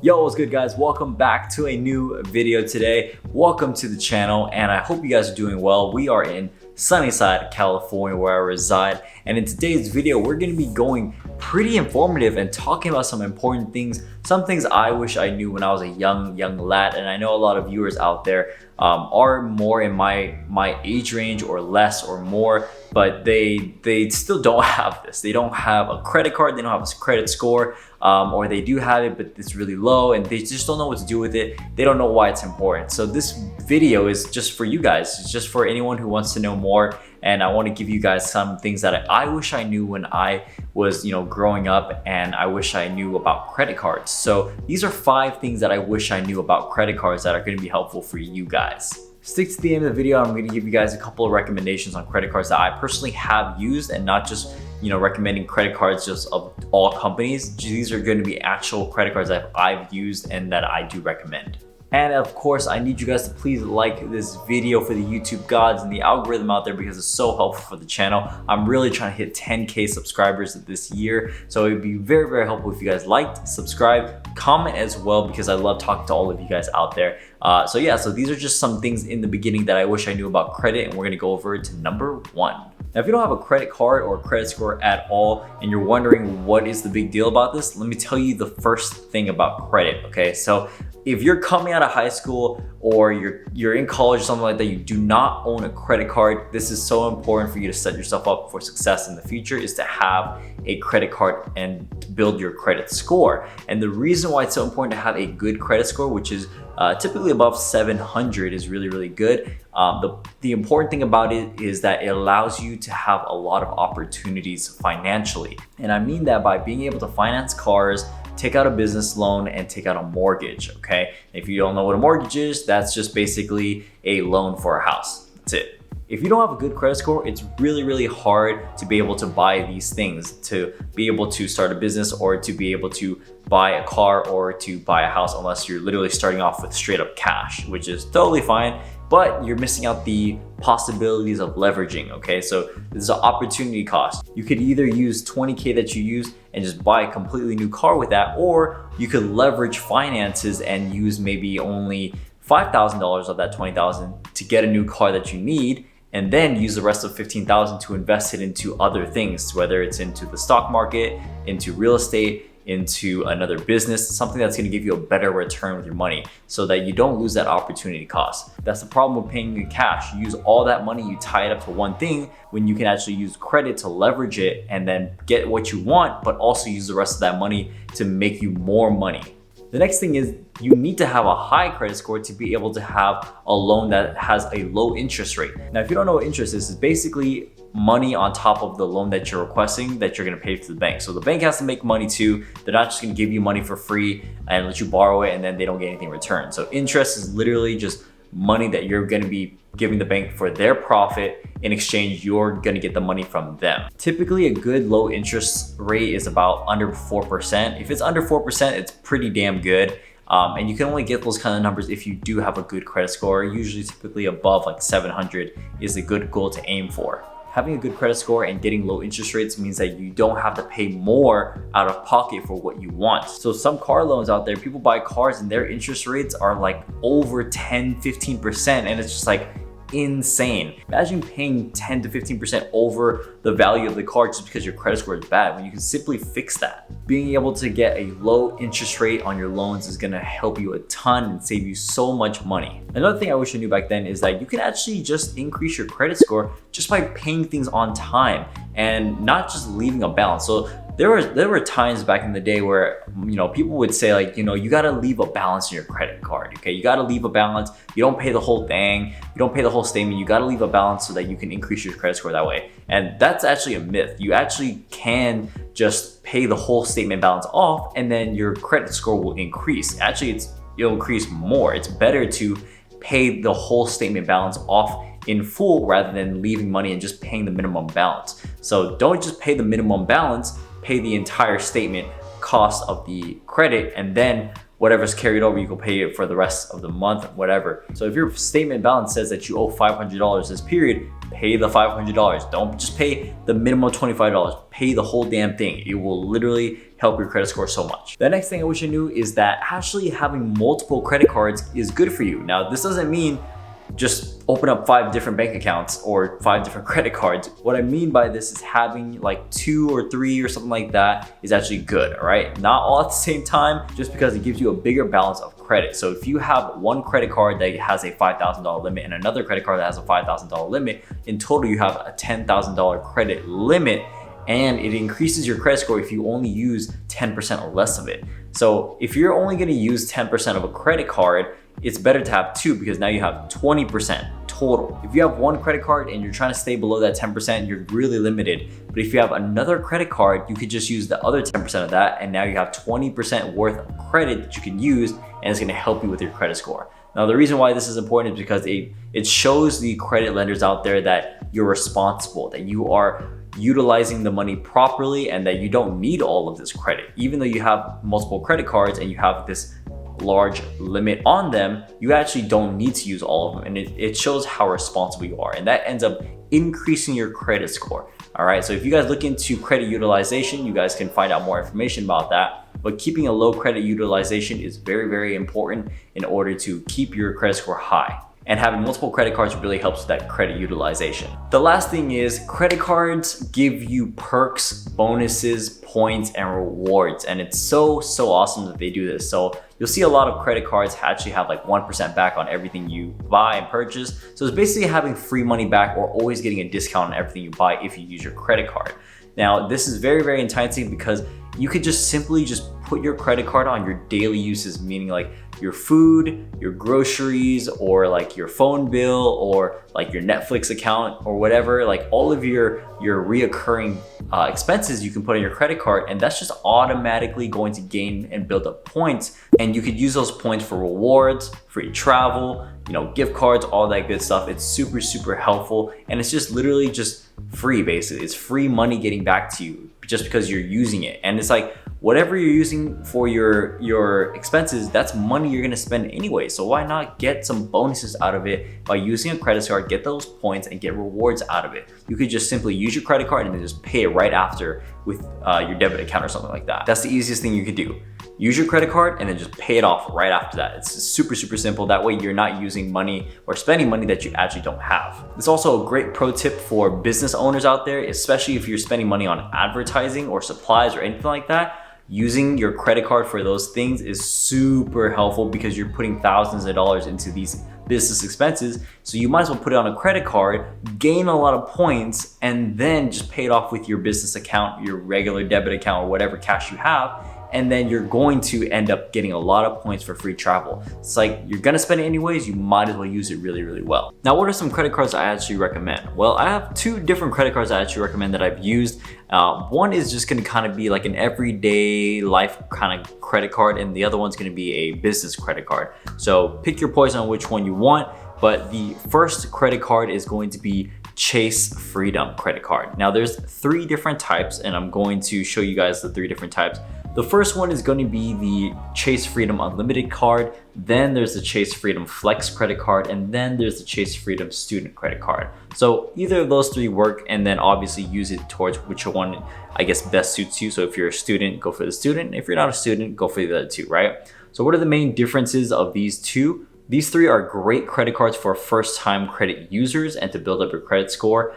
Yo, what's good guys? Welcome back to a new video today. Welcome to the channel and I hope you guys are doing well. We are in Sunnyside, California where I reside, and in today's video we're going to be going pretty informative and talking about some important things, some things I wish I knew when I was a young lad, and I know a lot of viewers out there are more in my age range or less or more, but they still don't have this. They don't have a credit card, they don't have a credit score, or they do have it but it's really low and they just don't know what to do with it. They don't know why it's important. So this video is just for you guys. It's just for anyone who wants to know more, and I want to give you guys some things that I wish I knew when I was growing up, and I wish I knew about credit cards. So these are 5 things that I wish I knew about credit cards that are going to be helpful for you guys. Stick to the end of the video. I'm going to give you guys a couple of recommendations on credit cards that I personally have used, and not just recommending credit cards just of all companies. These are going to be actual credit cards that I've used and that I do recommend. And of course, I need you guys to please like this video for the YouTube gods and the algorithm out there, because it's so helpful for the channel. I'm really trying to hit 10K subscribers this year. So it would be very helpful if you guys liked, subscribe, comment as well, because I love talking to all of you guys out there. So these are just some things in the beginning that I wish I knew about credit, and we're gonna go over to number 1. Now, if you don't have a credit card or a credit score at all, and you're wondering what is the big deal about this, let me tell you the first thing about credit, okay? So if you're coming out of high school or you're in college or something like that, you do not own a credit card. This is so important for you to set yourself up for success in the future, is to have a credit card and to build your credit score. And the reason why it's so important to have a good credit score, which is typically above 700, is really good. The important thing about it is that it allows you to have a lot of opportunities financially. And I mean that by being able to finance cars, take out a business loan, and take out a mortgage, okay? If you don't know what a mortgage is, that's just basically a loan for a house. That's it. If you don't have a good credit score, it's really hard to be able to buy these things, to be able to start a business, or to be able to buy a car, or to buy a house, unless you're literally starting off with straight up cash, which is totally fine, but you're missing out the possibilities of leveraging, okay? So this is an opportunity cost. You could either use 20K that you use and just buy a completely new car with that, or you could leverage finances and use maybe only $5,000 of that 20,000 to get a new car that you need, and then use the rest of 15,000 to invest it into other things, whether it's into the stock market, into real estate, into another business, something that's gonna give you a better return with your money, so that you don't lose that opportunity cost. That's the problem with paying in cash. You use all that money, you tie it up to one thing, when you can actually use credit to leverage it and then get what you want, but also use the rest of that money to make you more money. The next thing is you need to have a high credit score to be able to have a loan that has a low interest rate. Now, if you don't know what interest is, it's basically money on top of the loan that you're requesting that you're gonna pay to the bank. So the bank has to make money too. They're not just gonna give you money for free and let you borrow it and then they don't get anything in return. So interest is literally just money that you're gonna be giving the bank for their profit. In exchange, you're gonna get the money from them. Typically, a good low interest rate is about under 4%. If it's under 4%, it's pretty damn good. And you can only get those kind of numbers if you do have a good credit score. Usually typically above like 700 is a good goal to aim for. Having a good credit score and getting low interest rates means that you don't have to pay more out of pocket for what you want. So some car loans out there, people buy cars and their interest rates are like over 10-15%, and it's just like insane. Imagine paying 10 to 15% over the value of the car just because your credit score is bad, when you can simply fix that. Being able to get a low interest rate on your loans is gonna help you a ton and save you so much money. Another thing I wish I knew back then is that you can actually just increase your credit score just by paying things on time and not just leaving a balance. So there were times back in the day where people would say like, you gotta leave a balance in your credit card, okay? You gotta leave a balance. You don't pay the whole thing. You don't pay the whole statement. You gotta leave a balance so that you can increase your credit score that way. And that's actually a myth. You actually can just pay the whole statement balance off and then your credit score will increase. Actually, it'll increase more. It's better to pay the whole statement balance off in full rather than leaving money and just paying the minimum balance. So don't just pay the minimum balance, pay the entire statement cost of the credit, and then whatever's carried over, you can pay it for the rest of the month, whatever. So if your statement balance says that you owe $500 this period, pay the $500. Don't just pay the minimum $25. Pay the whole damn thing. It will literally help your credit score so much. The next thing I wish I knew is that actually having multiple credit cards is good for you. Now, this doesn't mean just open up 5 different bank accounts or 5 different credit cards. What I mean by this is having like 2 or 3 or something like that is actually good, all right? Not all at the same time, just because it gives you a bigger balance of credit. So if you have one credit card that has a $5,000 limit and another credit card that has a $5,000 limit, in total you have a $10,000 credit limit, and it increases your credit score if you only use 10% or less of it. So if you're only gonna use 10% of a credit card, it's better to have 2 because now you have 20% total. If you have one credit card and you're trying to stay below that 10%, you're really limited. But if you have another credit card, you could just use the other 10% of that, and now you have 20% worth of credit that you can use, and it's gonna help you with your credit score. Now, the reason why this is important is because it shows the credit lenders out there that you're responsible, that you are utilizing the money properly, and that you don't need all of this credit. Even though you have multiple credit cards and you have this large limit on them, you actually don't need to use all of them, and it shows how responsible you are, and that ends up increasing your credit score. All right, so if you guys look into credit utilization, you guys can find out more information about that, but keeping a low credit utilization is very, very important in order to keep your credit score high. And having multiple credit cards really helps with that credit utilization. The last thing is credit cards give you perks, bonuses, points, and rewards. And it's so awesome that they do this. So you'll see a lot of credit cards actually have like 1% back on everything you buy and purchase. So it's basically having free money back or always getting a discount on everything you buy if you use your credit card. Now, this is very, very enticing because you could just simply just put your credit card on your daily uses, meaning like your food, your groceries, or like your phone bill, or like your Netflix account, or whatever. Like all of your reoccurring expenses you can put on your credit card, and that's just automatically going to gain and build up points. And you could use those points for rewards, free travel, gift cards, all that good stuff. It's super, super helpful, and it's just literally just free. Basically, it's free money getting back to you just because you're using it. And it's like whatever you're using for your expenses, that's money you're gonna spend anyway. So why not get some bonuses out of it by using a credit card, get those points, and get rewards out of it? You could just simply use your credit card and then just pay it right after with your debit account or something like that. That's the easiest thing you could do. Use your credit card and then just pay it off right after that. It's super, super simple. That way you're not using money or spending money that you actually don't have. It's also a great pro tip for business owners out there, especially if you're spending money on advertising or supplies or anything like that. Using your credit card for those things is super helpful because you're putting thousands of dollars into these business expenses. So you might as well put it on a credit card, gain a lot of points, and then just pay it off with your business account, your regular debit account, or whatever cash you have. And then you're going to end up getting a lot of points for free travel. It's like you're gonna spend it anyways, you might as well use it really, really well. Now, what are some credit cards I actually recommend? Well, I have 2 different credit cards I actually recommend that I've used. One is just gonna kind of be like an everyday life kind of credit card, and the other one's gonna be a business credit card. So pick your poison on which one you want, but the first credit card is going to be Chase Freedom credit card. Now there's 3 different types, and I'm going to show you guys the 3 different types. The first one is going to be the Chase Freedom Unlimited card. Then there's the Chase Freedom Flex credit card, and then there's the Chase Freedom Student credit card. So either of those 3 work, and then obviously use it towards which one I guess best suits you. So if you're a student, go for the student. If you're not a student, go for the other 2, right? So what are the main differences of these 2? These 3 are great credit cards for first-time credit users and to build up your credit score.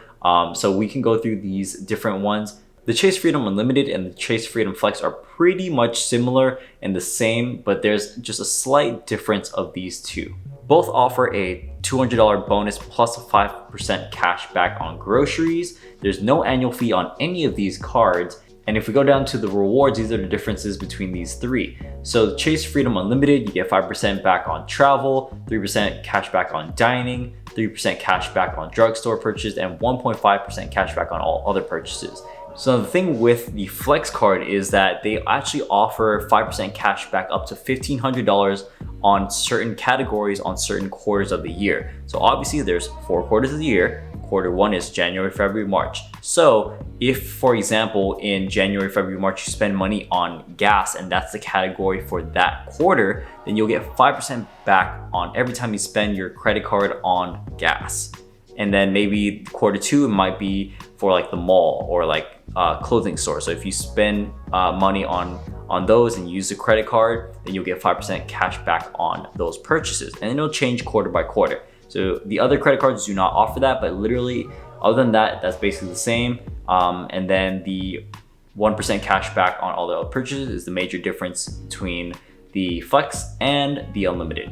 So we can go through these different ones. The Chase Freedom Unlimited and the Chase Freedom Flex are pretty much similar and the same, but there's just a slight difference of these 2. Both offer a $200 bonus plus a 5% cash back on groceries. There's no annual fee on any of these cards. And if we go down to the rewards, these are the differences between these 3. So the Chase Freedom Unlimited, you get 5% back on travel, 3% cash back on dining, 3% cash back on drugstore purchases, and 1.5% cash back on all other purchases. So the thing with the Flex card is that they actually offer 5% cash back up to $1,500 on certain categories on certain quarters of the year. So obviously there's 4 quarters of the year. Quarter 1 is January, February, March. So if, for example, in January, February, March, you spend money on gas and that's the category for that quarter, then you'll get 5% back on every time you spend your credit card on gas. And then maybe quarter 2 it might be for like the mall or like clothing store. So if you spend money on those and use the credit card, then you'll get 5% cash back on those purchases, and it'll change quarter by quarter. So the other credit cards do not offer that, but literally other than that, that's basically the same. And then the 1% cash back on all the other purchases is the major difference between the Flex and the Unlimited.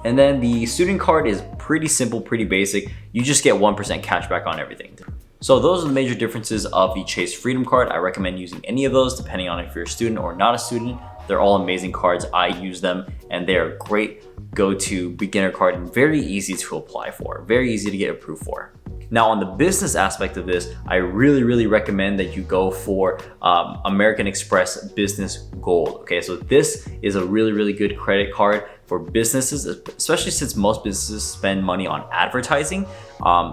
And then the student card is pretty simple, pretty basic. You just get 1% cash back on everything. So those are the major differences of the Chase Freedom Card. I recommend using any of those depending on if you're a student or not a student. They're all amazing cards. I use them and they're a great go-to beginner card and very easy to apply for, very easy to get approved for. Now on the business aspect of this, I really recommend that you go for American Express Business Gold. Okay, so this is a really good credit card for businesses, especially since most businesses spend money on advertising.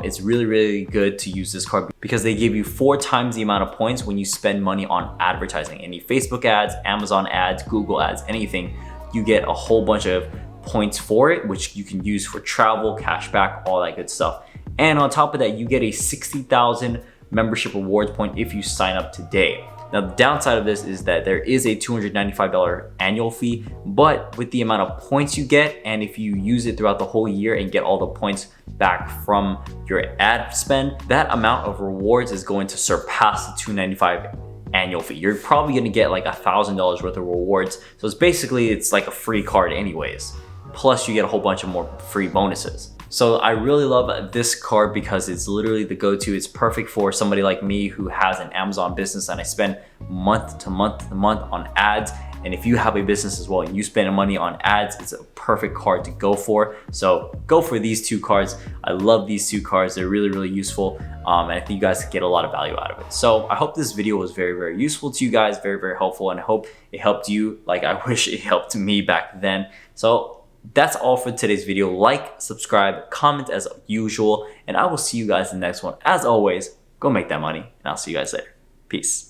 It's really good to use this card because they give you 4 times the amount of points when you spend money on advertising. Any Facebook ads, Amazon ads, Google ads, anything, you get a whole bunch of points for it, which you can use for travel, cash back, all that good stuff. And on top of that, you get a 60,000 membership rewards point if you sign up today. Now, the downside of this is that there is a $295 annual fee, but with the amount of points you get, and if you use it throughout the whole year and get all the points back from your ad spend, that amount of rewards is going to surpass the $295 annual fee. You're probably gonna get like $1,000 worth of rewards. So it's like a free card anyways. Plus you get a whole bunch of more free bonuses. So I really love this card because it's literally the go-to. It's perfect for somebody like me who has an Amazon business and I spend month to month on ads. And if you have a business as well and you spend money on ads, it's a perfect card to go for. So go for these 2 cards. I love these 2 cards. They're really useful. And I think you guys get a lot of value out of it. So I hope this video was very useful to you guys, very helpful, and I hope it helped you like I wish it helped me back then. So that's all for today's video. Like, subscribe, comment as usual, and I will see you guys in the next one. As always, go make that money, and I'll see you guys later. Peace.